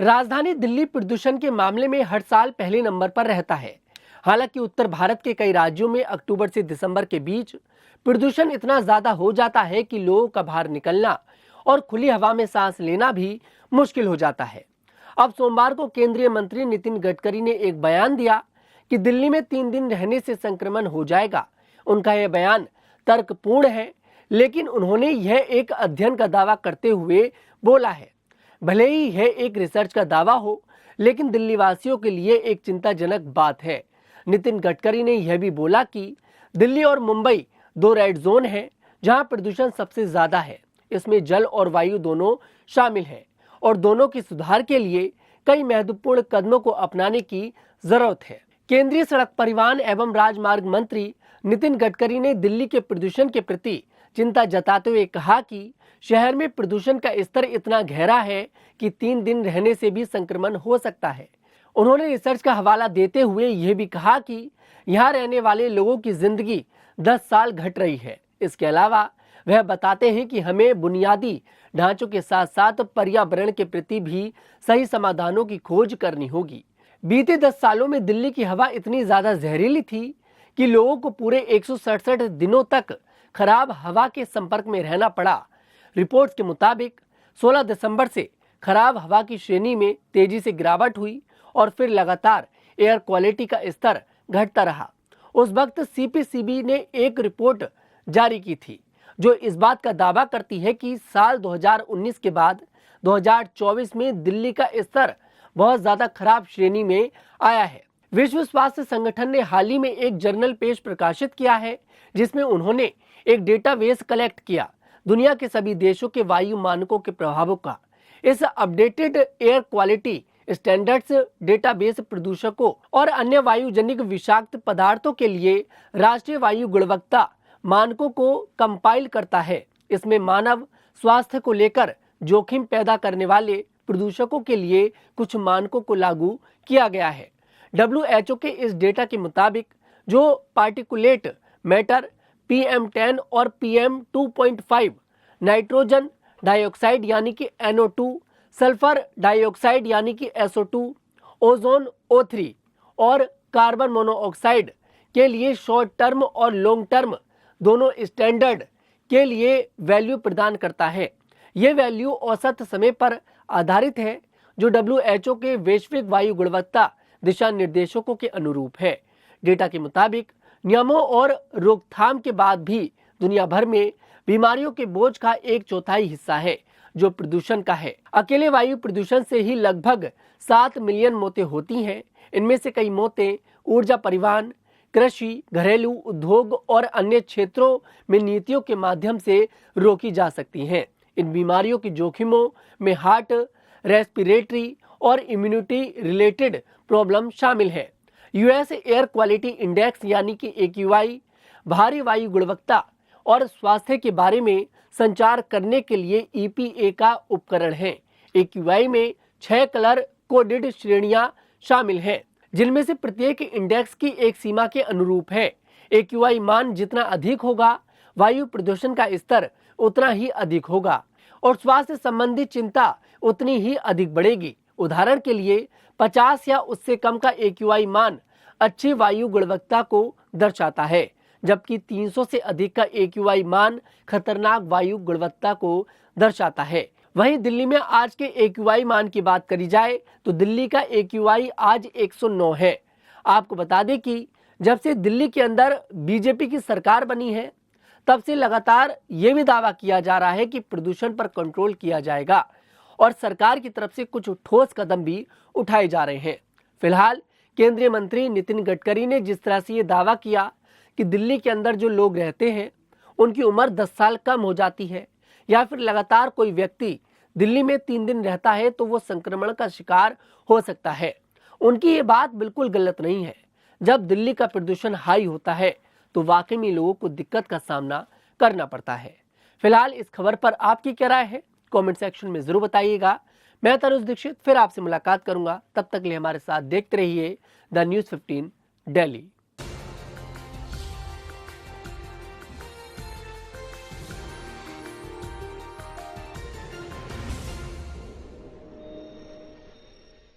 राजधानी दिल्ली प्रदूषण के मामले में हर साल पहले नंबर पर रहता है। हालांकि उत्तर भारत के कई राज्यों में अक्टूबर से दिसंबर के बीच प्रदूषण इतना ज्यादा हो जाता है कि लोगों का बाहर निकलना और खुली हवा में सांस लेना भी मुश्किल हो जाता है। अब सोमवार को केंद्रीय मंत्री नितिन गडकरी ने एक बयान दिया कि दिल्ली में 3 दिन रहने से संक्रमण हो जाएगा। उनका यह बयान तर्कपूर्ण है, लेकिन उन्होंने यह एक अध्ययन का दावा करते हुए बोला है। भले ही यह एक रिसर्च का दावा हो, लेकिन दिल्ली वासियों के लिए एक चिंताजनक बात है। नितिन गडकरी ने यह भी बोला कि दिल्ली और मुंबई 2 रेड जोन हैं, जहां प्रदूषण सबसे ज्यादा है। इसमें जल और वायु दोनों शामिल हैं और दोनों की सुधार के लिए कई महत्वपूर्ण कदमों को अपनाने की जरूरत है। केंद्रीय सड़क परिवहन एवं राजमार्ग मंत्री नितिन गडकरी ने दिल्ली के प्रदूषण के प्रति चिंता जताते हुए कहा कि शहर में प्रदूषण का स्तर इतना गहरा है कि 3 दिन रहने से भी संक्रमण हो सकता है। उन्होंने रिसर्च का हवाला देते हुए यह भी कहा कि यहाँ रहने वाले लोगों की जिंदगी 10 साल घट रही है। इसके अलावा वह बताते हैं कि हमें बुनियादी ढांचों के साथ साथ पर्यावरण के प्रति भी सही समाधानों की खोज करनी होगी। बीते 10 सालों में दिल्ली की हवा इतनी ज्यादा जहरीली थी कि लोगों को पूरे 167 दिनों तक खराब हवा के संपर्क में रहना पड़ा। रिपोर्ट्स के मुताबिक 16 दिसंबर से खराब हवा की श्रेणी में तेजी से गिरावट हुई और फिर लगातार एयर क्वालिटी का स्तर घटता रहा। उस वक्त सीपीसीबी ने एक रिपोर्ट जारी की थी जो इस बात का दावा करती है कि साल 2019 के बाद 2024 में दिल्ली का स्तर बहुत ज्यादा खराब श्रेणी में आया है। विश्व स्वास्थ्य संगठन ने हाल ही में एक जर्नल पेज प्रकाशित किया है, जिसमें उन्होंने एक डेटाबेस कलेक्ट किया दुनिया के सभी देशों के वायु मानकों के प्रभावों का। इस updated air quality standards database प्रदूषकों और अन्य वायुजनिक विषाक्त पदार्थों के लिए राष्ट्रीय वायु गुणवत्ता मानकों को कंपाइल करता है। इसमें मानव स्वास्थ्य को लेकर जोखिम पैदा करने वाले प्रदूषकों के लिए कुछ मानकों को लागू किया गया है। WHO के इस डेटा के मुताबिक जो पार्टिकुलेट मैटर PM10 और PM2.5, नाइट्रोजन डाइऑक्साइड यानी कि NO2, सल्फर डाइऑक्साइड यानी कि SO2, ओजोन O3 और कार्बन मोनोऑक्साइड के लिए शॉर्ट टर्म और लॉन्ग टर्म दोनों स्टैंडर्ड के लिए वैल्यू प्रदान करता है। ये वैल्यू औसत समय पर आधारित है जो WHO के वैश्विक वायु गुणवत्ता दिशा निर्देशों के अनुरूप है। डेटा के मुताबिक नियमों और रोकथाम के बाद भी दुनिया भर में बीमारियों के बोझ का 1/4 हिस्सा है जो प्रदूषण का है। अकेले वायु प्रदूषण से ही लगभग 7 मिलियन मौतें होती हैं। इनमें से कई मौतें ऊर्जा परिवहन, कृषि, घरेलू उद्योग और अन्य क्षेत्रों में नीतियों के माध्यम से रोकी जा सकती हैं। इन बीमारियों के जोखिमों में हार्ट, रेस्पिरेटरी और इम्यूनिटी रिलेटेड प्रॉब्लम शामिल है। यूएस एयर क्वालिटी इंडेक्स यानी कि AQI भारी वायु गुणवत्ता और स्वास्थ्य के बारे में संचार करने के लिए EPA का उपकरण है। AQI में 6 कलर कोडेड श्रेणियां शामिल हैं, जिनमें से प्रत्येक इंडेक्स की एक सीमा के अनुरूप है। AQI मान जितना अधिक होगा, वायु प्रदूषण का स्तर उतना ही अधिक होगा और स्वास्थ्य संबंधी चिंता उतनी ही अधिक बढ़ेगी। उदाहरण के लिए 50 या उससे कम का AQI मान अच्छी वायु गुणवत्ता को दर्शाता है, जबकि 300 से अधिक का AQI मान खतरनाक वायु गुणवत्ता को दर्शाता है। वहीं दिल्ली में आज के AQI मान की बात करी जाए तो दिल्ली का AQI आज 109 है। आपको बता दें कि जब से दिल्ली के अंदर बीजेपी की सरकार बनी है, तब से लगातार ये भी दावा किया जा रहा है कि प्रदूषण पर कंट्रोल किया जाएगा और सरकार की तरफ से कुछ ठोस कदम भी उठाए जा रहे हैं। फिलहाल केंद्रीय मंत्री नितिन गडकरी ने जिस तरह से ये दावा किया कि दिल्ली के अंदर जो लोग रहते हैं उनकी उम्र 10 साल कम हो जाती है, या फिर लगातार कोई व्यक्ति दिल्ली में 3 दिन रहता है तो वो संक्रमण का शिकार हो सकता है, उनकी ये बात बिल्कुल गलत नहीं है। जब दिल्ली का प्रदूषण हाई होता है तो वाकई में लोगों को दिक्कत का सामना करना पड़ता है। फिलहाल इस खबर पर आपकी क्या राय है, कमेंट सेक्शन में जरूर बताइएगा। मैं तनुज दीक्षित फिर आपसे मुलाकात करूंगा। तब तक के लिए हमारे साथ देखते रहिए द न्यूज़ 15 दिल्ली।